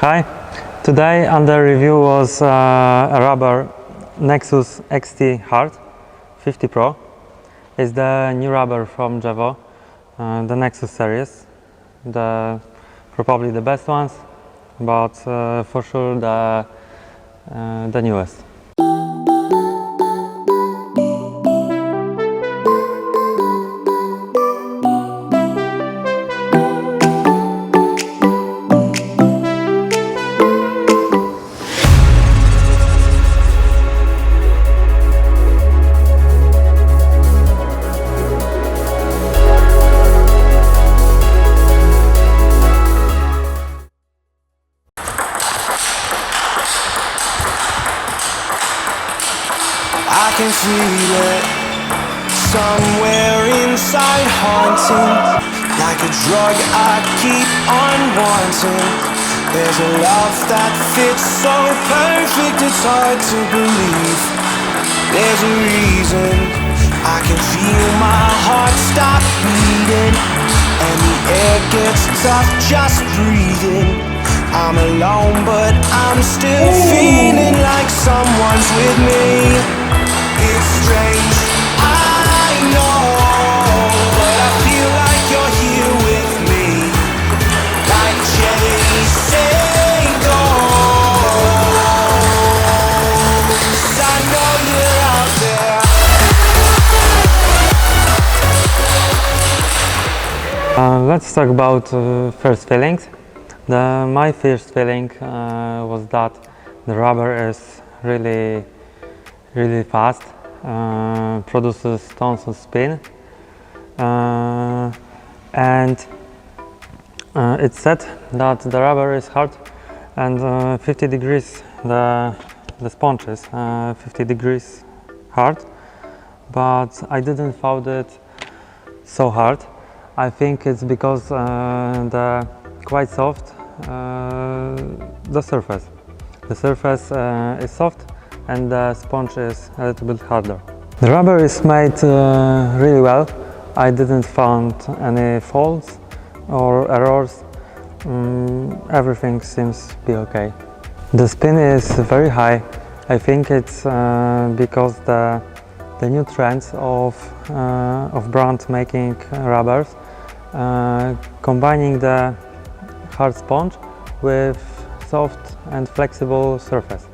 Hi, today under review was a rubber Nexxus XT Hard 50 Pro. It's the new rubber from Gewo, the Nexxus series, probably the best ones, but for sure the newest. I can feel it somewhere inside, haunting like a drug I keep on wanting. There's a love that fits so perfect, it's hard to believe. There's a reason I can feel my heart stop beating, and the air gets tough just breathing. I'm alone but I'm still feeling like someone's with me. It's strange, I know, but I feel like you're here with me, like chasing ghosts. I know you're out there. Let's talk about first feelings. My first feeling was that the rubber is really fast, produces tons of spin, and it's said that the rubber is hard and 50 degrees, the sponge is 50 degrees hard, but I didn't find it so hard. I think it's because the quite soft, the surface is soft and the sponge is a little bit harder. The rubber is made really well. I didn't find any faults or errors. Everything seems to be okay. The spin is very high. I think it's because the new trends of brand making rubbers, combining the hard sponge with soft and flexible surface.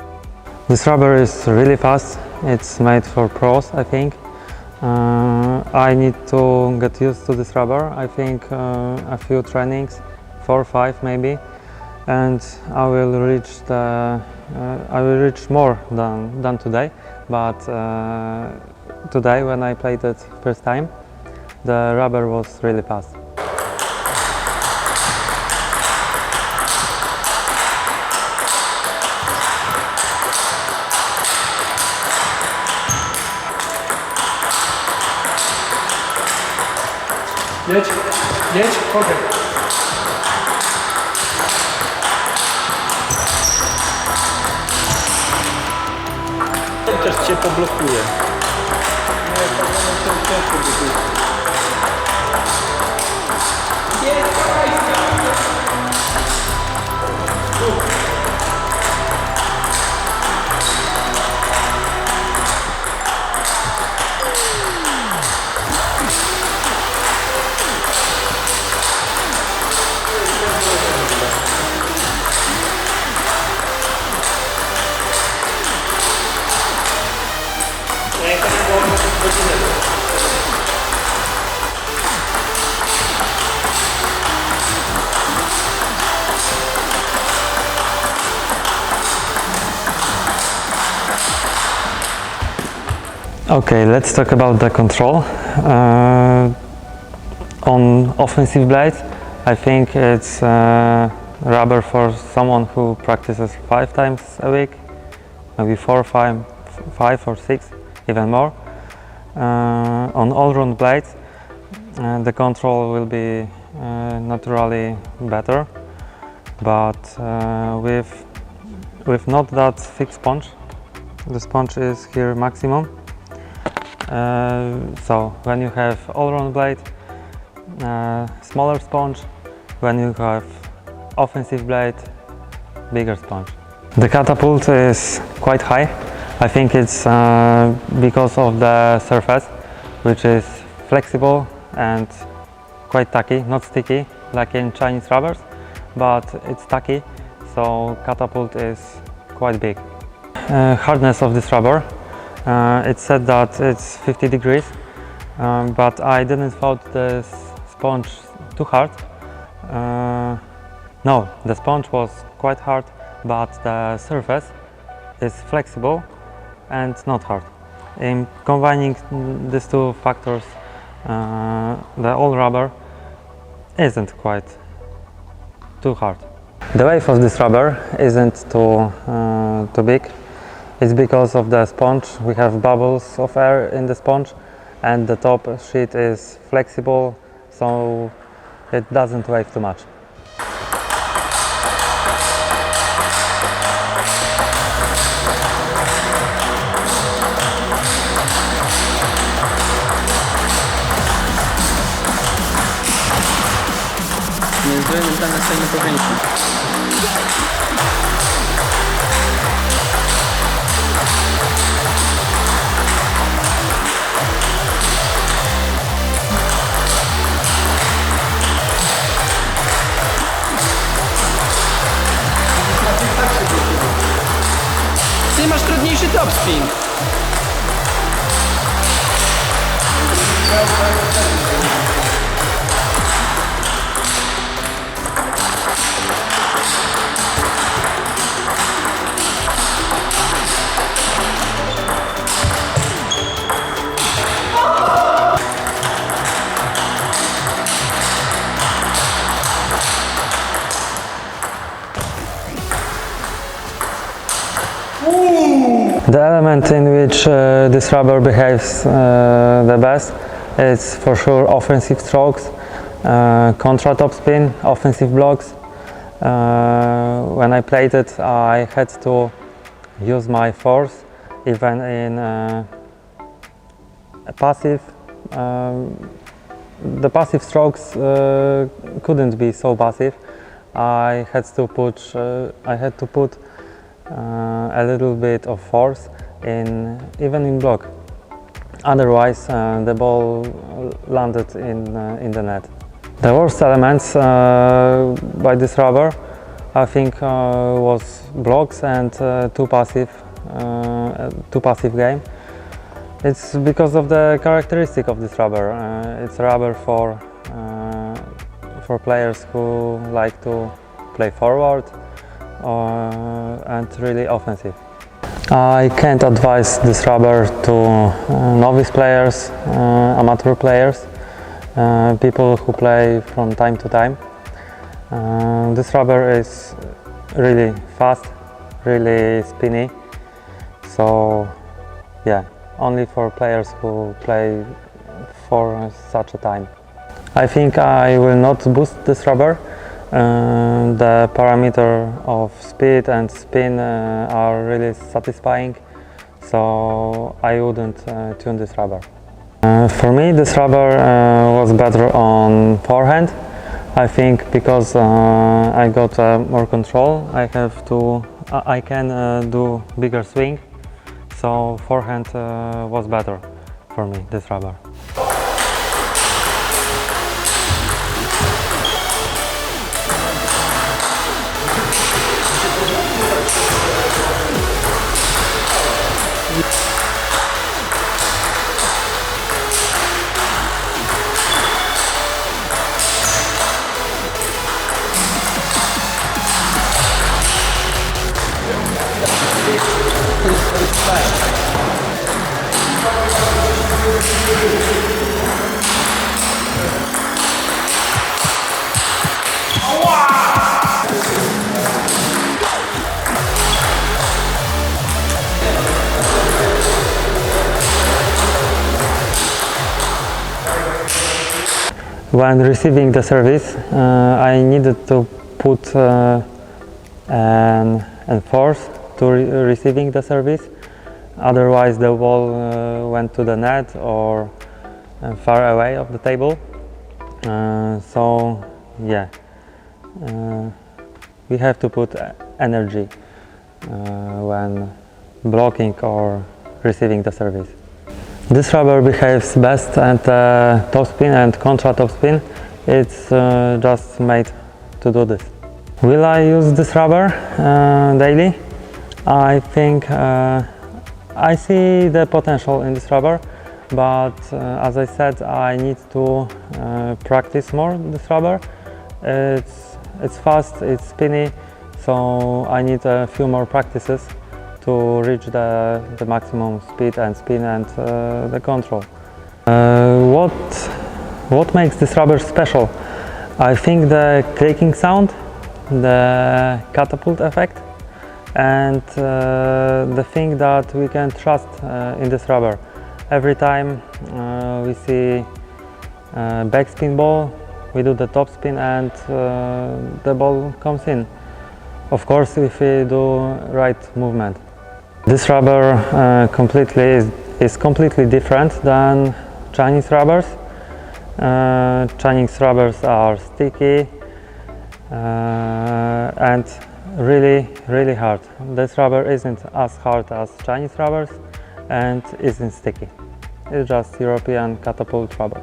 This rubber is really fast. It's made for pros, I think. I need to get used to this rubber. I think a few trainings, 4 or 5 maybe, and I will reach more than today. But today, when I played it first time, the rubber was really fast. Jedź, okej. Też cię poblokuje. Okay, let's talk about the control. On offensive blades, I think it's rubber for someone who practices 5 times a week, maybe 4, 5 or 6, even more. On all-round blades, the control will be naturally better, but with not that thick sponge. The sponge is here maximum. So when you have all-round blade, smaller sponge. When you have offensive blade, bigger sponge. The catapult is quite high. I think it's because of the surface, which is flexible and quite tacky, not sticky like in Chinese rubbers, but it's tacky, so catapult is quite big. Hardness of this rubber, it said that it's 50 degrees, but I didn't found this sponge too hard. No, the sponge was quite hard, but the surface is flexible and not hard. In combining these two factors, the old rubber isn't quite too hard. The wave of this rubber isn't too big. It's because of the sponge. We have bubbles of air in the sponge, and the top sheet is flexible, so it doesn't wave too much. Rozwój mentalny stoi na pograniczu. Ty masz trudniejszy topspin. The element in which this rubber behaves the best is for sure offensive strokes, contra topspin, offensive blocks. When I played it, I had to use my force even in a passive. The passive strokes couldn't be so passive. I had to put a little bit of force even in block. Otherwise, the ball landed in the net. The worst elements by this rubber, I think, was blocks and too passive game. It's because of the characteristic of this rubber. It's a rubber for players who like to play forward and really offensive. I can't advise this rubber to novice players, amateur players, people who play from time to time. This rubber is really fast, really spinny, so yeah, only for players who play for such a time. I think I will not boost this rubber. The parameter of speed and spin are really satisfying, so I wouldn't tune this rubber. For me, this rubber was better on forehand. I think because I got more control, I can do bigger swing, so forehand was better for me, this rubber. When receiving the service, I needed to put an force to receiving the service, otherwise the ball went to the net or far away of the table. So yeah, we have to put energy when blocking or receiving the service. This rubber behaves best at topspin and contra topspin. It's just made to do this. Will I use this rubber daily? I think I see the potential in this rubber, but as I said, I need to practice more this rubber. It's fast, it's spinny, so I need a few more practices to reach the maximum speed and spin and the control. What makes this rubber special? I think the clicking sound, the catapult effect, and the thing that we can trust in this rubber. Every time we see backspin ball, we do the top spin and the ball comes in. Of course, if we do right movement. This rubber is completely different than Chinese rubbers. Chinese rubbers are sticky and really hard. This rubber isn't as hard as Chinese rubbers and isn't sticky. It's just European catapult rubber.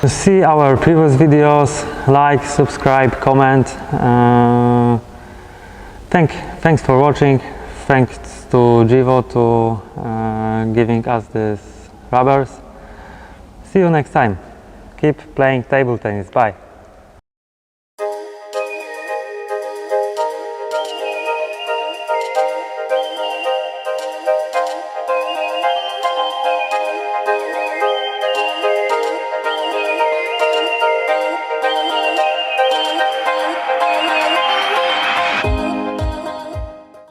See our previous videos, like, subscribe, comment. Thanks for watching. Thanks to Gewo to giving us these rubbers. See you next time. Keep playing table tennis. Bye.